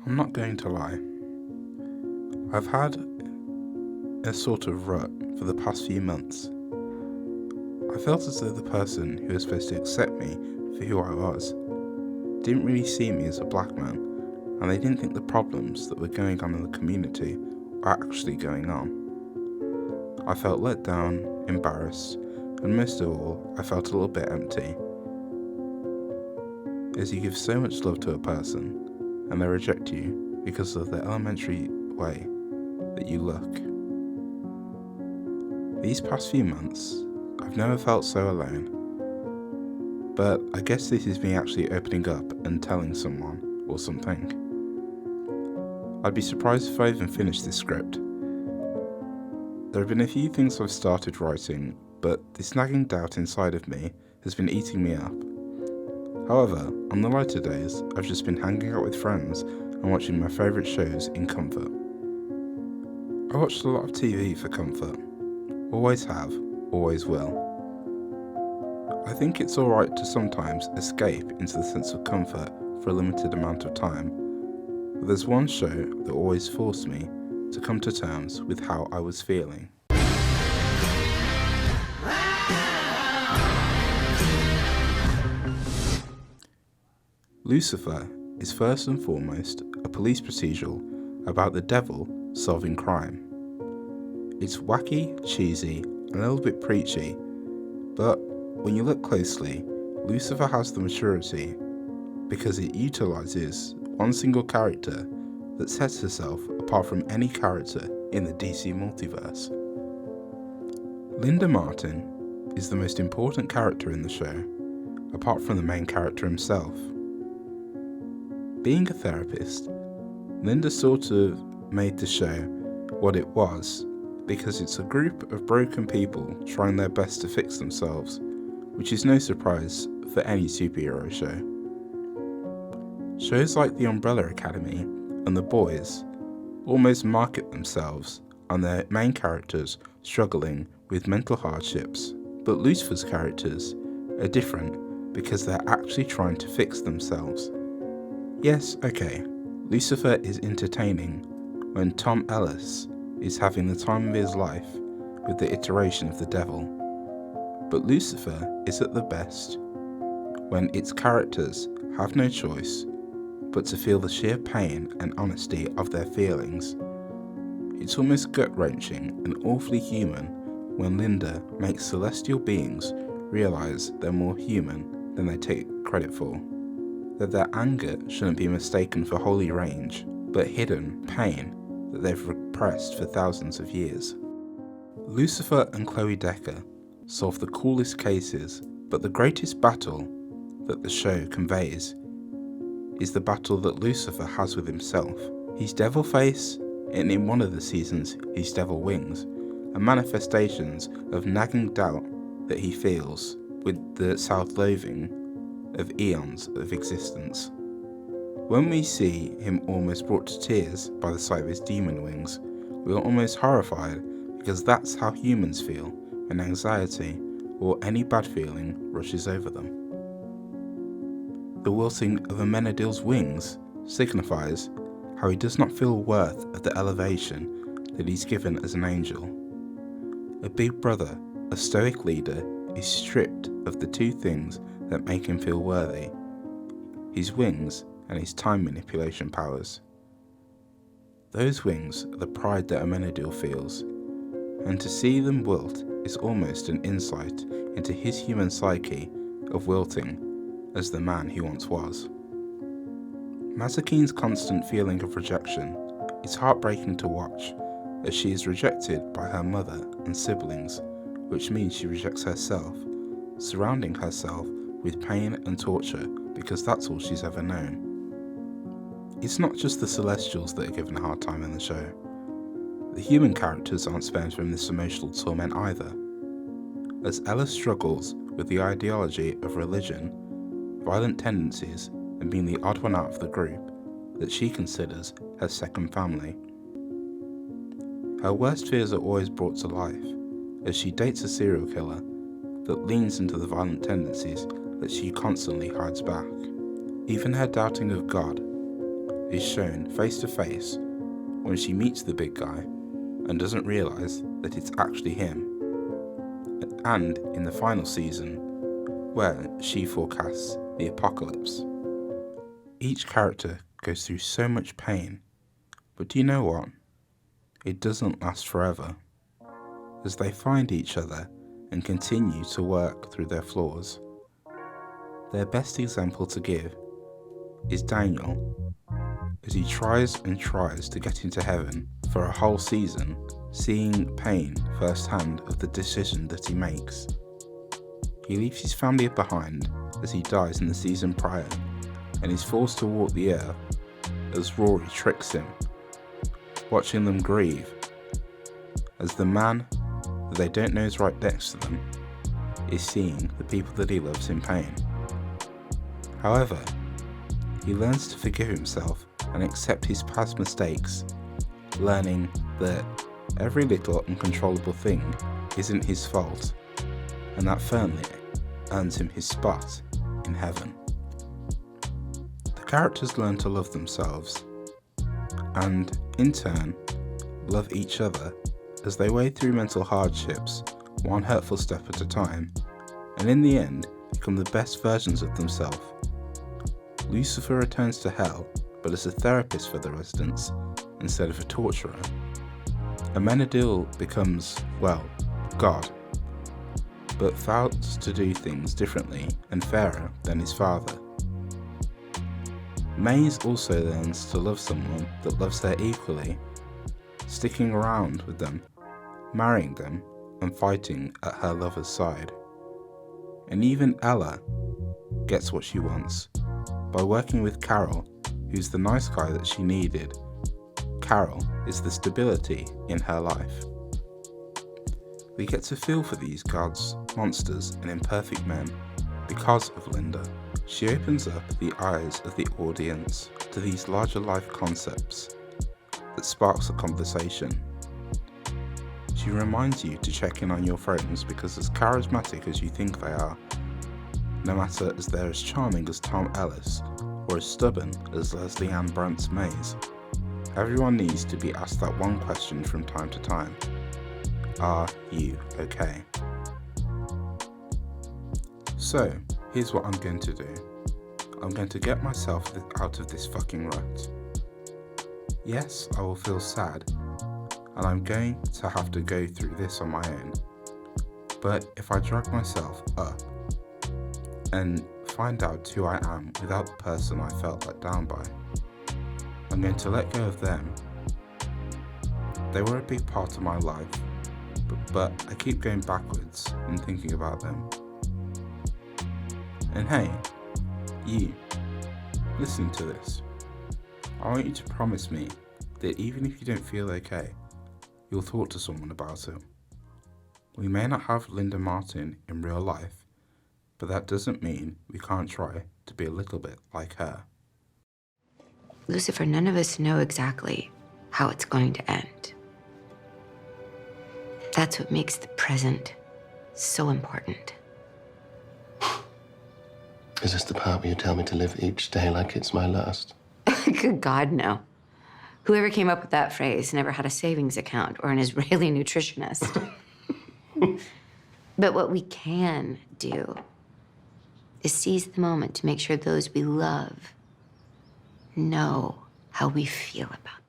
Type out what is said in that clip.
I'm not going to lie. I've had a sort of rut for the past few months. I felt as though the person who was supposed to accept me for who I was didn't really see me as a black man, and they didn't think the problems that were going on in the community were actually going on. I felt let down, embarrassed, and most of all, I felt a little bit empty. As you give so much love to a person, and they reject you because of the elementary way that you look. These past few months, I've never felt so alone, but I guess this is me actually opening up and telling someone or something. I'd be surprised if I even finished this script. There have been a few things I've started writing, but this nagging doubt inside of me has been eating me up. However, on the lighter days, I've just been hanging out with friends and watching my favourite shows in comfort. I watched a lot of TV for comfort. Always have, always will. I think it's alright to sometimes escape into the sense of comfort for a limited amount of time, but there's one show that always forced me to come to terms with how I was feeling. Lucifer is first and foremost a police procedural about the devil solving crime. It's wacky, cheesy, and a little bit preachy, but when you look closely, Lucifer has the maturity because it utilises one single character that sets herself apart from any character in the DC multiverse. Linda Martin is the most important character in the show, apart from the main character himself. Being a therapist, Linda sort of made the show what it was because it's a group of broken people trying their best to fix themselves, which is no surprise for any superhero show. Shows like The Umbrella Academy and The Boys almost market themselves on their main characters struggling with mental hardships, but Lucifer's characters are different because they're actually trying to fix themselves. Yes, okay, Lucifer is entertaining when Tom Ellis is having the time of his life with the iteration of the devil, but Lucifer is at the best when its characters have no choice but to feel the sheer pain and honesty of their feelings. It's almost gut-wrenching and awfully human when Linda makes celestial beings realise they're more human than they take credit for. That their anger shouldn't be mistaken for holy rage, but hidden pain that they've repressed for thousands of years. Lucifer and Chloe Decker solve the coolest cases, but the greatest battle that the show conveys is the battle that Lucifer has with himself. His devil face, and in one of the seasons, his devil wings, are manifestations of nagging doubt that he feels with the self-loathing of eons of existence. When we see him almost brought to tears by the sight of his demon wings, we are almost horrified because that's how humans feel when anxiety or any bad feeling rushes over them. The wilting of Amenadiel's wings signifies how he does not feel worth of the elevation that he's given as an angel. A big brother, a stoic leader, is stripped of the two things that make him feel worthy: his wings and his time manipulation powers. Those wings are the pride that Amenadiel feels, and to see them wilt is almost an insight into his human psyche of wilting as the man he once was. Masakine's constant feeling of rejection is heartbreaking to watch, as she is rejected by her mother and siblings, which means she rejects herself, surrounding herself with pain and torture because that's all she's ever known. It's not just the Celestials that are given a hard time in the show. The human characters aren't spared from this emotional torment either. As Ella struggles with the ideology of religion, violent tendencies, and being the odd one out of the group that she considers her second family. Her worst fears are always brought to life as she dates a serial killer, that leans into the violent tendencies that she constantly hides back. Even her doubting of God is shown face to face when she meets the big guy and doesn't realise that it's actually him, and in the final season where she forecasts the apocalypse. Each character goes through so much pain, but do you know what? It doesn't last forever, as they find each other and continue to work through their flaws. Their best example to give is Daniel, as he tries and tries to get into heaven for a whole season, seeing pain firsthand of the decision that he makes. He leaves his family behind as he dies in the season prior, and is forced to walk the earth as Rory tricks him, watching them grieve as the man that they don't know is right next to them is seeing the people that he loves in pain. However, he learns to forgive himself and accept his past mistakes, learning that every little uncontrollable thing isn't his fault, and that firmly earns him his spot in heaven. The characters learn to love themselves, and in turn, love each other as they wade through mental hardships, one hurtful step at a time, and in the end, become the best versions of themselves. Lucifer returns to hell, but as a therapist for the residents, instead of a torturer. Amenadiel becomes, well, God, but vows to do things differently and fairer than his father. Maze also learns to love someone that loves her equally, sticking around with them, marrying them, and fighting at her lover's side. And even Ella gets what she wants by working with Carol, who's the nice guy that she needed. Carol is the stability in her life. We get to feel for these gods, monsters, and imperfect men because of Linda. She opens up the eyes of the audience to these larger life concepts that sparks a conversation. She reminds you to check in on your friends because as charismatic as you think they are, no matter as they're as charming as Tom Ellis or as stubborn as Leslie Ann Brandt's Maze, everyone needs to be asked that one question from time to time. Are you okay? So, here's what I'm going to do. I'm going to get myself out of this fucking rut. Yes, I will feel sad, and I'm going to have to go through this on my own. But if I drag myself up and find out who I am without the person I felt let down by, I'm going to let go of them. They were a big part of my life, but I keep going backwards and thinking about them. And hey, you, listening to this, I want you to promise me that even if you don't feel okay, you'll talk to someone about it. We may not have Linda Martin in real life, but that doesn't mean we can't try to be a little bit like her. Lucifer, none of us know exactly how it's going to end. That's what makes the present so important. Is this the part where you tell me to live each day like it's my last? Good God, no. Whoever came up with that phrase never had a savings account or an Israeli nutritionist. But what we can do is seize the moment to make sure those we love know how we feel about